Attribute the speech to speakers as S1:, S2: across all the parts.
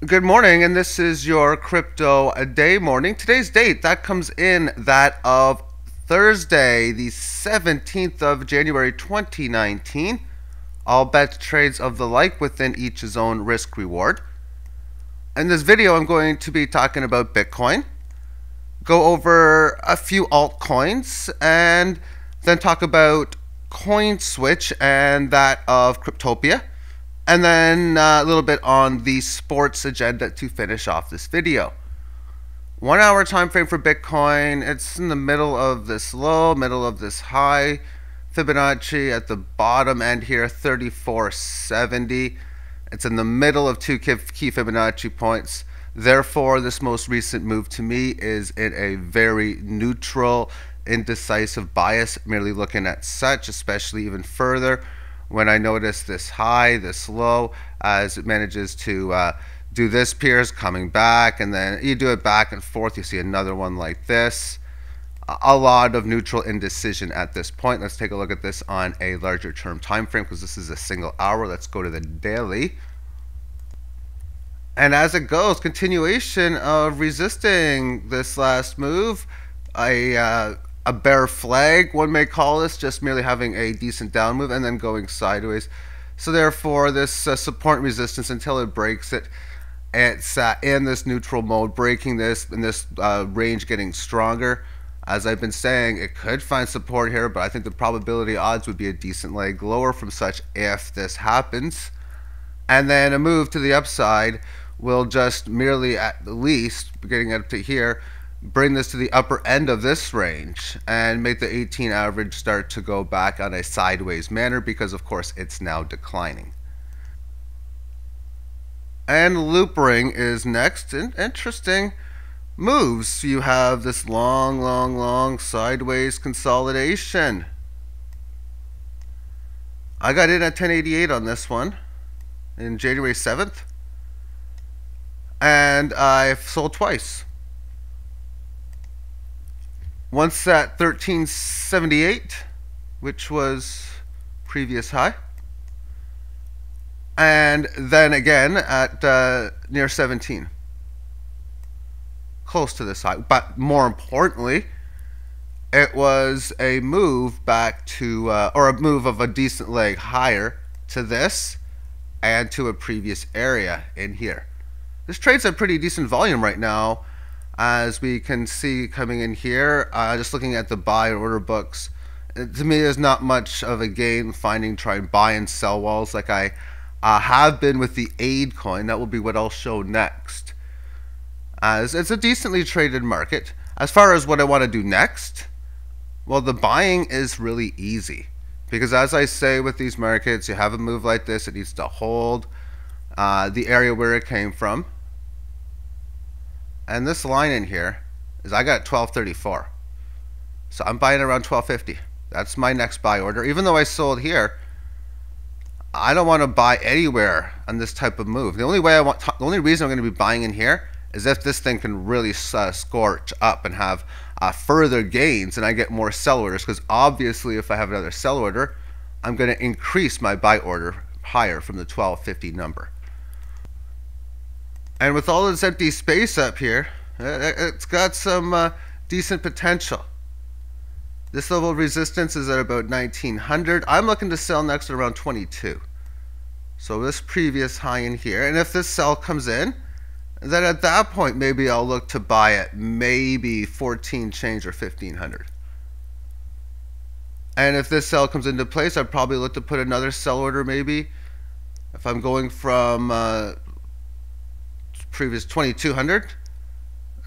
S1: Good morning, and this is your crypto a day morning. Today's date that comes in that of Thursday, the 17th of January 2019. All bets, trades of the like within each zone risk reward. In this video, I'm going to be talking about Bitcoin, go over a few altcoins, and then talk about CoinSwitch and that of Cryptopia. And then a little bit on the sports agenda to finish off this video. 1 hour time frame for Bitcoin. It's in the middle of this low, middle of this high. Fibonacci at the bottom end here, 3470. It's in the middle of two key Fibonacci points. Therefore, this most recent move to me is in a very neutral, indecisive bias, merely looking at such, especially even further when I notice this high, this low, as it manages to do this pierce, coming back, and then you do it back and forth, you see another one like this. A lot of neutral indecision at this point. Let's take a look at this on a larger term time frame, because this is a single hour. Let's go to the daily. And as it goes, continuation of resisting this last move, a bear flag, one may call this, just merely having a decent down move and then going sideways. So therefore, this support resistance until it breaks it, it's in this neutral mode, breaking this, and this range getting stronger. As I've been saying, it could find support here, but I think the probability odds would be a decent leg lower from such if this happens. And then a move to the upside will just merely, at the least, getting up to here, bring this to the upper end of this range and make the 18 average start to go back on a sideways manner, because of course it's now declining. And loop ring is next. Interesting moves. You have this long sideways consolidation. I got in at 1088 on this one in January 7th, and I've sold twice. Once at 1378, which was previous high, and then again at near 17, close to this high. But more importantly, it was a move back to, or a move of a decent leg higher to this and to a previous area in here. This trade's a pretty decent volume right now, as we can see coming in here. Just looking at the buy and order books, to me there's not much of a gain trying buy and sell walls like I have been with the AID coin. That will be what I'll show next, as it's a decently traded market. As far as what I want to do next, well, the buying is really easy, because as I say with these markets, you have a move like this, it needs to hold the area where it came from. And this line in here is, I got 1234. So I'm buying around 1250. That's my next buy order. Even though I sold here, I don't want to buy anywhere on this type of move. The only reason I'm going to be buying in here is if this thing can really scorch up and have further gains, and I get more sell orders, because obviously if I have another sell order, I'm going to increase my buy order higher from the 1250 number. And with all this empty space up here, it's got some decent potential. This level of resistance is at about 1900. I'm looking to sell next at around 22. So this previous high in here, and if this sell comes in, then at that point maybe I'll look to buy at maybe 14 change or 1500. And if this sell comes into place, I'd probably look to put another sell order maybe. If I'm going from previous 2200,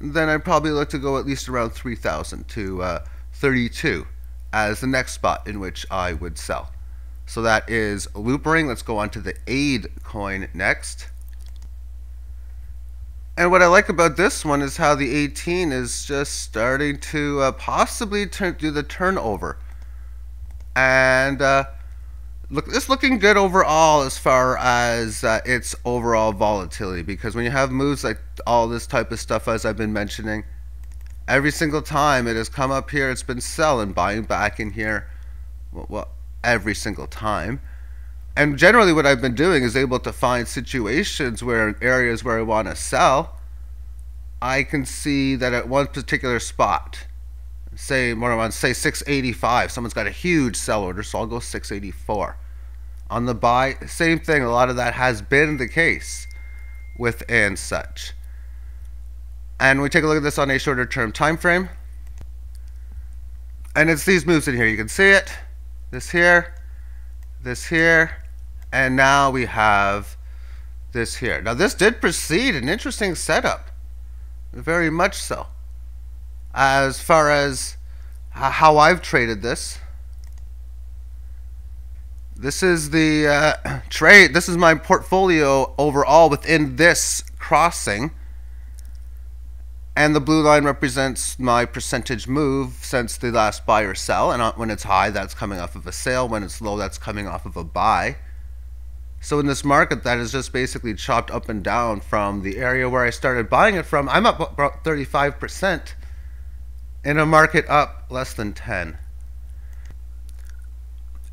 S1: then I'd probably look to go at least around 3000 to 32 as the next spot in which I would sell. So that is loop ring. Let's go on to the AID coin next. And what I like about this one is how the 18 is just starting to possibly do the turnover. And it's looking good overall as far as its overall volatility, because when you have moves like all this type of stuff, as I've been mentioning, every single time it has come up here, it's been selling, buying back in here, well every single time. And generally what I've been doing is able to find situations where in areas where I want to sell, I can see that at one particular spot, say more around say 685, someone's got a huge sell order, so I'll go 684. On the buy, same thing. A lot of that has been the case within such. And we take a look at this on a shorter term time frame. And it's these moves in here. You can see it. This here, and now we have this here. Now this did precede an interesting setup. Very much so. As far as how I've traded this. This is the trade. This is my portfolio overall within this crossing. And the blue line represents my percentage move since the last buy or sell. And when it's high, that's coming off of a sale. When it's low, that's coming off of a buy. So in this market, that is just basically chopped up and down from the area where I started buying it from. I'm up about 35% in a market up less than 10.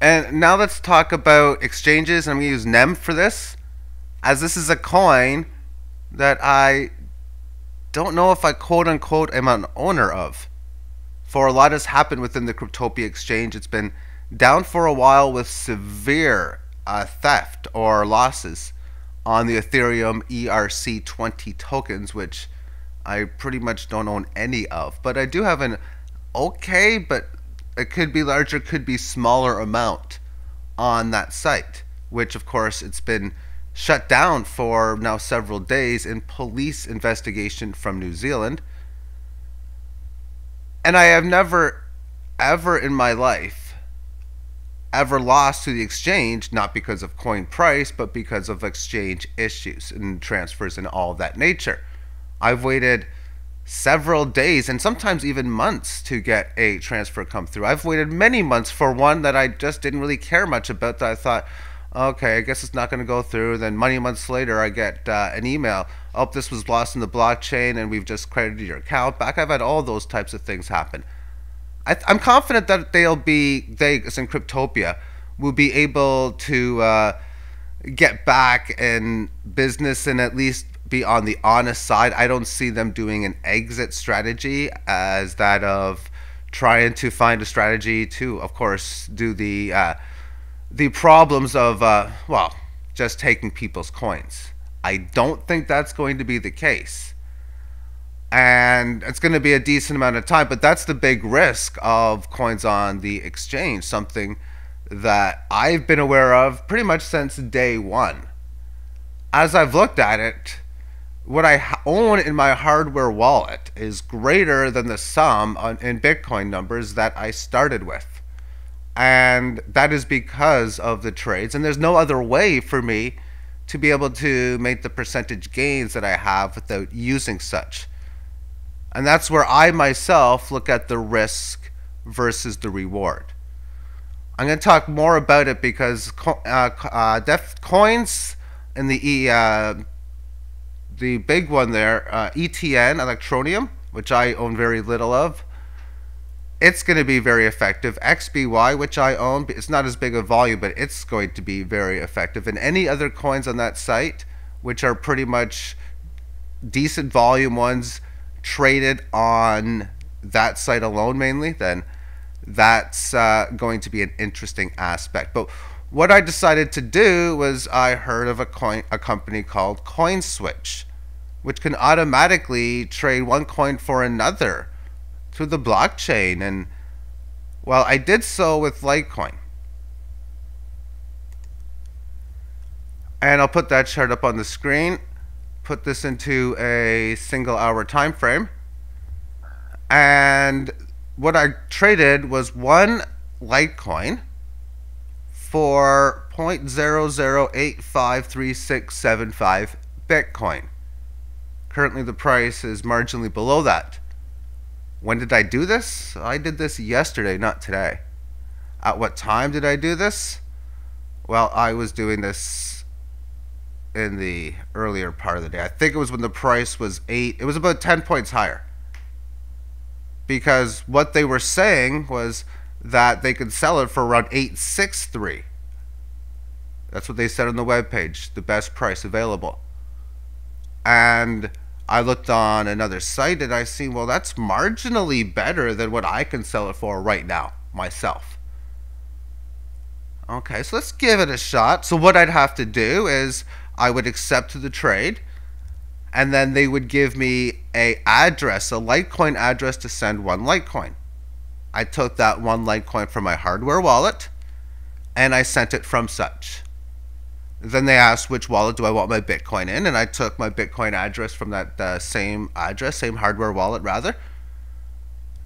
S1: And now let's talk about exchanges. I'm going to use NEM for this, as this is a coin that I don't know if I quote unquote am an owner of. For a lot has happened within the Cryptopia exchange. It's been down for a while with severe theft or losses on the Ethereum ERC20 tokens, which I pretty much don't own any of. But I do have an okay, but it could be larger, could be smaller amount on that site, which of course it's been shut down for now several days in police investigation from New Zealand. And I have never, ever in my life, ever lost to the exchange, not because of coin price, but because of exchange issues and transfers and all of that nature. I've waited several days and sometimes even months to get a transfer come through. I've waited many months for one that I just didn't really care much about, that I thought, okay, I guess it's not going to go through. Then many months later, I get an email. Oh, this was lost in the blockchain and we've just credited your account back. I've had all those types of things happen. I'm confident that they, as in Cryptopia, will be able to get back in business and at least be on the honest side. I don't see them doing an exit strategy as that of trying to find a strategy to, of course, do the problems of, well, just taking people's coins. I don't think that's going to be the case. And it's going to be a decent amount of time, but that's the big risk of coins on the exchange, something that I've been aware of pretty much since day one. As I've looked at it, what I own in my hardware wallet is greater than the sum in Bitcoin numbers that I started with. And that is because of the trades, and there's no other way for me to be able to make the percentage gains that I have without using such. And that's where I myself look at the risk versus the reward. I'm going to talk more about it because coins in the big one there, ETN, Electronium, which I own very little of, it's going to be very effective. XBY, which I own, it's not as big a volume, but it's going to be very effective. And any other coins on that site, which are pretty much decent volume ones traded on that site alone mainly, then that's going to be an interesting aspect. But what I decided to do was I heard of a company called CoinSwitch, which can automatically trade one coin for another through the blockchain. And well, I did so with Litecoin, and I'll put that chart up on the screen, put this into a single hour time frame, and what I traded was one Litecoin for 0.00853675 Bitcoin. Currently the price is marginally below that. When did I do this? I did this yesterday, not today. At what time did I do this? Well, I was doing this in the earlier part of the day. I think it was when the price was 8. It was about 10 points higher. Because what they were saying was that they could sell it for around 863. That's what they said on the webpage, the best price available. And I looked on another site and I see, well, that's marginally better than what I can sell it for right now, myself. Okay, so let's give it a shot. So what I'd have to do is I would accept the trade, and then they would give me a Litecoin address to send one Litecoin. I took that one Litecoin from my hardware wallet, and I sent it from such. Then they asked which wallet do I want my Bitcoin in, and I took my Bitcoin address from that same hardware wallet rather.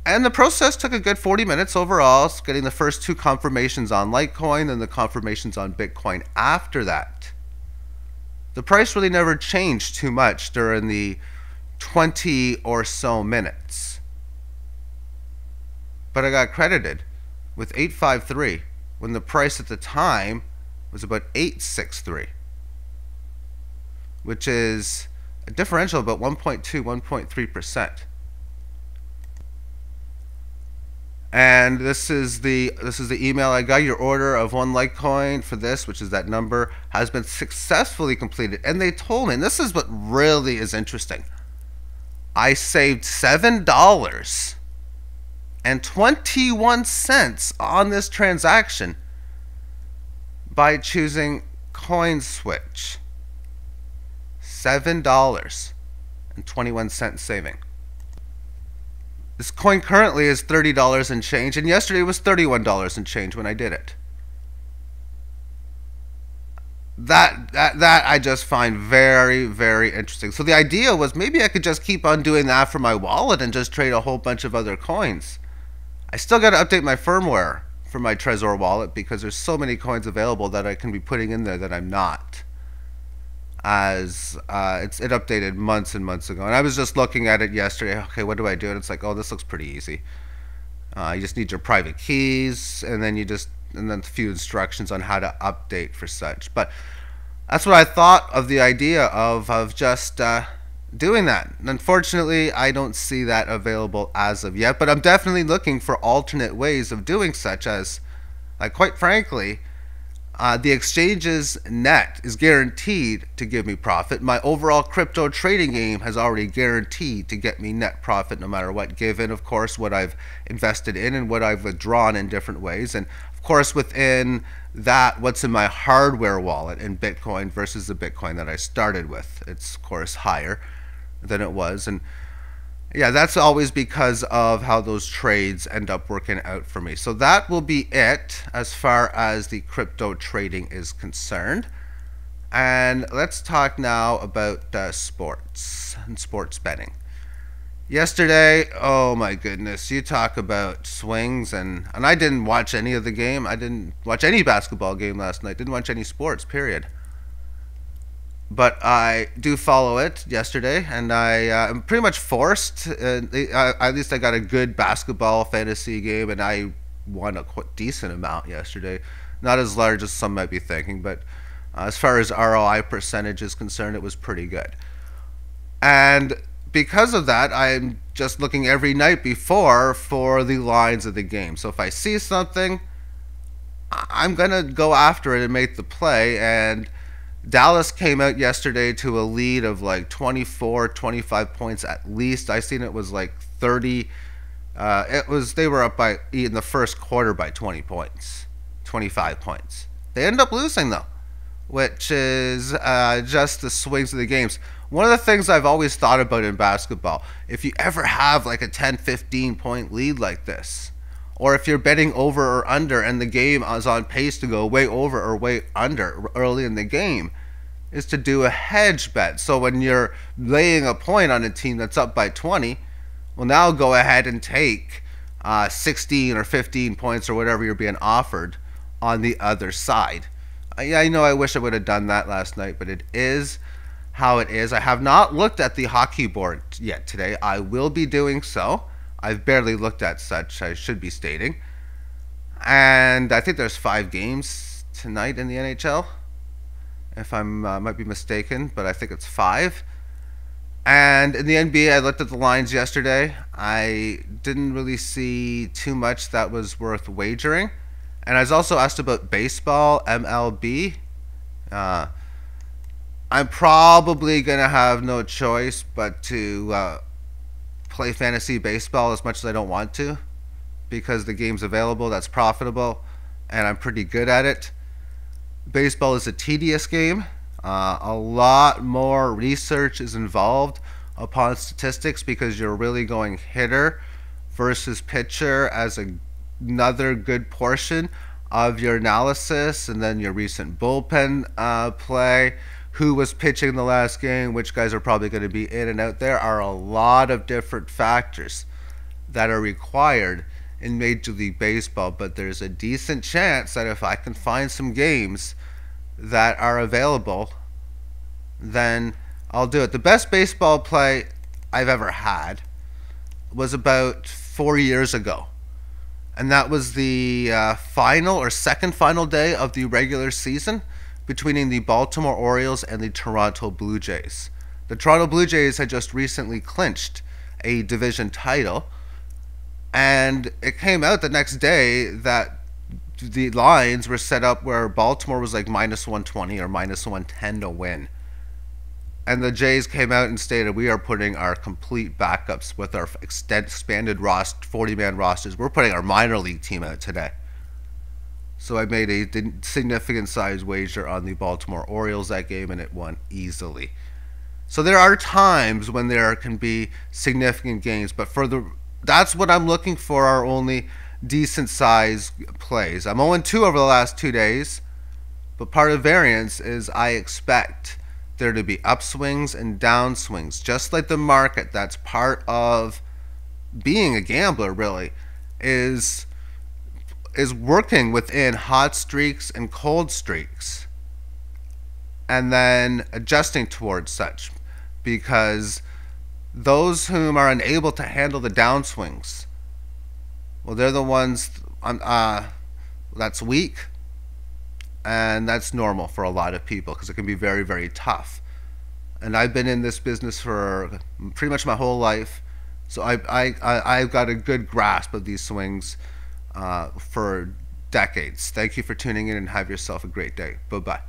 S1: And the process took a good 40 minutes overall, getting the first two confirmations on Litecoin and the confirmations on Bitcoin after that. The price really never changed too much during the 20 or so minutes. But I got credited with 853 when the price at the time was about 863, which is a differential of about 1.2, 1.3%. And this is the email I got. Your order of one Litecoin for this, which is that number, has been successfully completed. And they told me, and this is what really is interesting, I saved $7.21 on this transaction by choosing CoinSwitch. $7.21 saving. This coin currently is $30 and change, and yesterday was $31 and change when I did it. That I just find very, very interesting. So the idea was maybe I could just keep on doing that for my wallet and just trade a whole bunch of other coins. I still got to update my firmware for my Trezor wallet because there's so many coins available that I can be putting in there that I'm not. As it updated months and months ago, and I was just looking at it yesterday. Okay, what do I do? And it's like, oh, this looks pretty easy. You just need your private keys, and then a few instructions on how to update for such. But that's what I thought of the idea of just doing that. And unfortunately, I don't see that available as of yet. But I'm definitely looking for alternate ways of doing such as, like, quite frankly, the exchange's net is guaranteed to give me profit. My overall crypto trading game has already guaranteed to get me net profit no matter what, given, of course, what I've invested in and what I've withdrawn in different ways. And, of course, within that, what's in my hardware wallet in Bitcoin versus the Bitcoin that I started with. It's, of course, higher than it was. And yeah, that's always because of how those trades end up working out for me. So that will be it as far as the crypto trading is concerned. And let's talk now about sports and sports betting. Yesterday, oh my goodness, you talk about swings, and I didn't watch any of the game. I didn't watch any basketball game last night. Didn't watch any sports, period. But I do follow it yesterday, and I am pretty much forced. At least I got a good basketball fantasy game, and I won a quite decent amount yesterday. Not as large as some might be thinking, but as far as ROI percentage is concerned, it was pretty good. And because of that, I'm just looking every night before for the lines of the game. So if I see something, I'm going to go after it and make the play. And Dallas came out yesterday to a lead of like 24, 25 points at least. I seen it was like 30. They were up by in the first quarter by 20 points, 25 points. They end up losing though, which is just the swings of the games. One of the things I've always thought about in basketball, if you ever have like a 10, 15 point lead like this, or if you're betting over or under and the game is on pace to go way over or way under early in the game, is to do a hedge bet. So when you're laying a point on a team that's up by 20, well, now go ahead and take 16 or 15 points or whatever you're being offered on the other side. Yeah, I know I wish I would have done that last night, but it is how it is. I have not looked at the hockey board yet today. I will be doing so. I've barely looked at such, I should be stating. And I think there's 5 games tonight in the NHL, if I might be mistaken, but I think it's 5. And in the NBA, I looked at the lines yesterday. I didn't really see too much that was worth wagering. And I was also asked about baseball, MLB, Uh, I'm probably going to have no choice but to play fantasy baseball as much as I don't want to, because the game's available, that's profitable, and I'm pretty good at it. Baseball is a tedious game. A lot more research is involved upon statistics because you're really going hitter versus pitcher as another good portion of your analysis, and then your recent bullpen play, who was pitching the last game, which guys are probably going to be in and out. There are a lot of different factors that are required in Major League Baseball, but there's a decent chance that if I can find some games that are available, then I'll do it. The best baseball play I've ever had was about 4 years ago, and that was the final or second final day of the regular season between the Baltimore Orioles and the Toronto Blue Jays. The Toronto Blue Jays had just recently clinched a division title, and it came out the next day that the lines were set up where Baltimore was like minus 120 or minus 110 to win. And the Jays came out and stated, we are putting our complete backups with our expanded 40-man rosters. We're putting our minor league team out today. So I made a significant size wager on the Baltimore Orioles that game, and it won easily. So there are times when there can be significant games, but that's what I'm looking for, are only decent size plays. I'm 0-2 over the last 2 days, but part of variance is I expect there to be upswings and downswings, just like the market. That's part of being a gambler, really, is working within hot streaks and cold streaks, and then adjusting towards such, because those whom are unable to handle the downswings, well, they're the ones that's weak, and that's normal for a lot of people because it can be very, very tough. And I've been in this business for pretty much my whole life, so I've got a good grasp of these swings for decades. Thank you for tuning in, and have yourself a great day. Bye-bye.